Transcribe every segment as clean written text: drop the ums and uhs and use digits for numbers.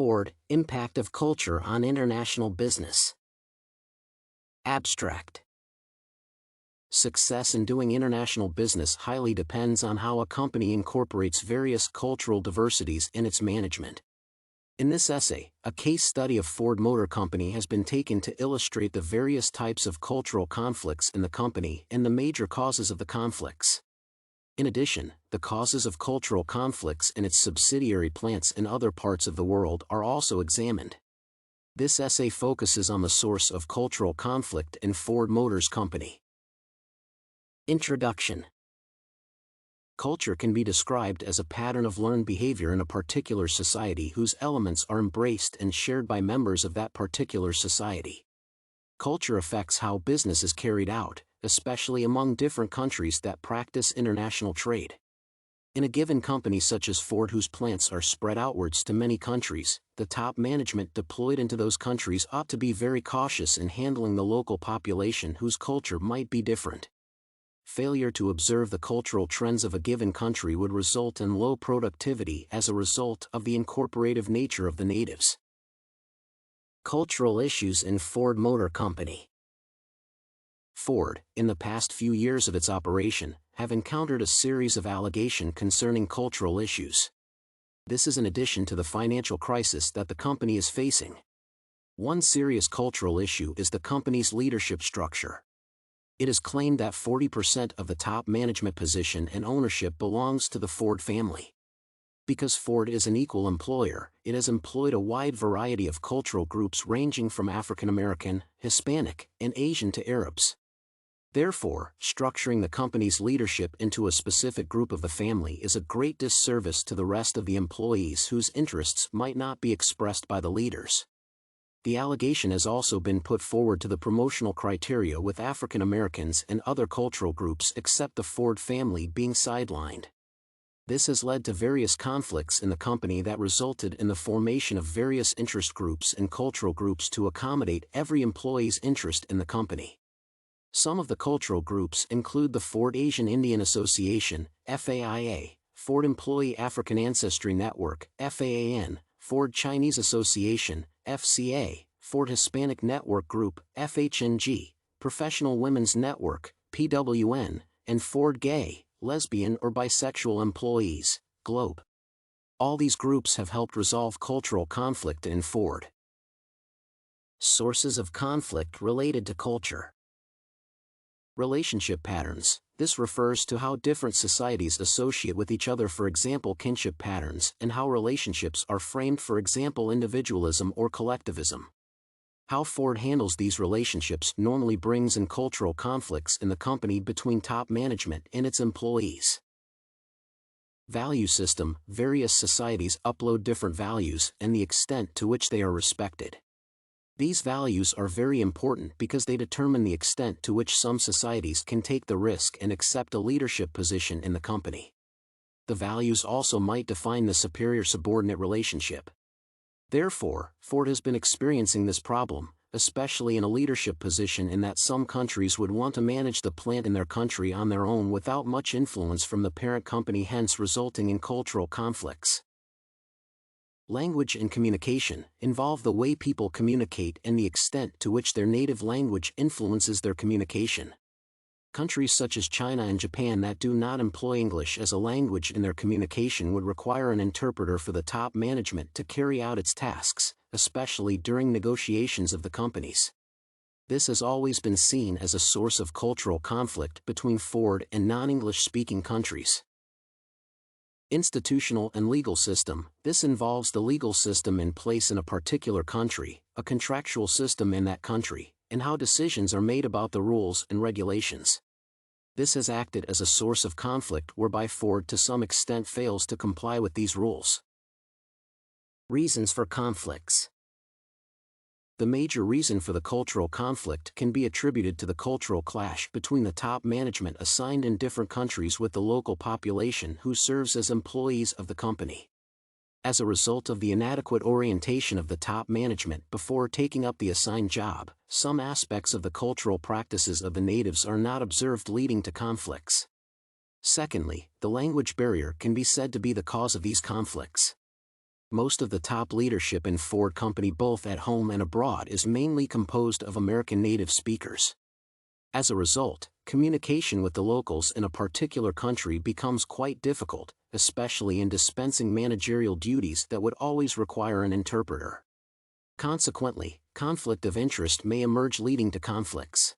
Ford, Impact of Culture on International Business. Abstract. Success in doing international business highly depends on how a company incorporates various cultural diversities in its management. In this essay, a case study of Ford Motor Company has been taken to illustrate the various types of cultural conflicts in the company and the major causes of the conflicts. In addition, the causes of cultural conflicts in its subsidiary plants in other parts of the world are also examined. This essay focuses on the source of cultural conflict in Ford Motor Company. Introduction. Culture can be described as a pattern of learned behavior in a particular society whose elements are embraced and shared by members of that particular society. Culture affects how business is carried out, especially among different countries that practice international trade. In a given company such as Ford, whose plants are spread outwards to many countries, the top management deployed into those countries ought to be very cautious in handling the local population whose culture might be different. Failure to observe the cultural trends of a given country would result in low productivity as a result of the incorporative nature of the natives. Cultural issues in Ford Motor Company. Ford, in the past few years of its operation, have encountered a series of allegations concerning cultural issues. This is in addition to the financial crisis that the company is facing. One serious cultural issue is the company's leadership structure. It is claimed that 40% of the top management position and ownership belongs to the Ford family. Because Ford is an equal employer, it has employed a wide variety of cultural groups ranging from African American, Hispanic, and Asian to Arabs. Therefore, structuring the company's leadership into a specific group of the family is a great disservice to the rest of the employees whose interests might not be expressed by the leaders. The allegation has also been put forward to the promotional criteria with African Americans and other cultural groups except the Ford family being sidelined. This has led to various conflicts in the company that resulted in the formation of various interest groups and cultural groups to accommodate every employee's interest in the company. Some of the cultural groups include the Ford Asian Indian Association, FAIA, Ford Employee African Ancestry Network, FAAN, Ford Chinese Association, FCA, Ford Hispanic Network Group, FHNG, Professional Women's Network, PWN, and Ford Gay, Lesbian or Bisexual Employees, Globe. All these groups have helped resolve cultural conflict in Ford. Sources of conflict related to culture. Relationship patterns. This refers to how different societies associate with each other, for example kinship patterns, and how relationships are framed, for example individualism or collectivism. How Ford handles these relationships normally brings in cultural conflicts in the company between top management and its employees. Value system. Various societies upload different values and the extent to which they are respected. These values are very important because they determine the extent to which some societies can take the risk and accept a leadership position in the company. The values also might define the superior-subordinate relationship. Therefore, Ford has been experiencing this problem, especially in a leadership position, in that some countries would want to manage the plant in their country on their own without much influence from the parent company, hence resulting in cultural conflicts. Language and communication involve the way people communicate and the extent to which their native language influences their communication. Countries such as China and Japan that do not employ English as a language in their communication would require an interpreter for the top management to carry out its tasks, especially during negotiations of the companies. This has always been seen as a source of cultural conflict between Ford and non-English speaking countries. Institutional and legal system. This involves the legal system in place in a particular country, a contractual system in that country, and how decisions are made about the rules and regulations. This has acted as a source of conflict whereby Ford to some extent fails to comply with these rules. Reasons for conflicts. The major reason for the cultural conflict can be attributed to the cultural clash between the top management assigned in different countries with the local population who serves as employees of the company. As a result of the inadequate orientation of the top management before taking up the assigned job, some aspects of the cultural practices of the natives are not observed, leading to conflicts. Secondly, the language barrier can be said to be the cause of these conflicts. Most of the top leadership in Ford Company both at home and abroad is mainly composed of American native speakers. As a result, communication with the locals in a particular country becomes quite difficult, especially in dispensing managerial duties that would always require an interpreter. Consequently, conflict of interest may emerge leading to conflicts.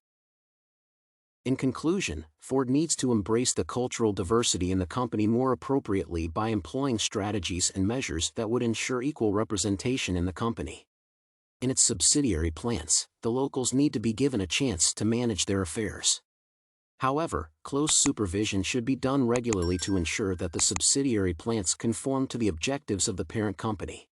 In conclusion, Ford needs to embrace the cultural diversity in the company more appropriately by employing strategies and measures that would ensure equal representation in the company. In its subsidiary plants, the locals need to be given a chance to manage their affairs. However, close supervision should be done regularly to ensure that the subsidiary plants conform to the objectives of the parent company.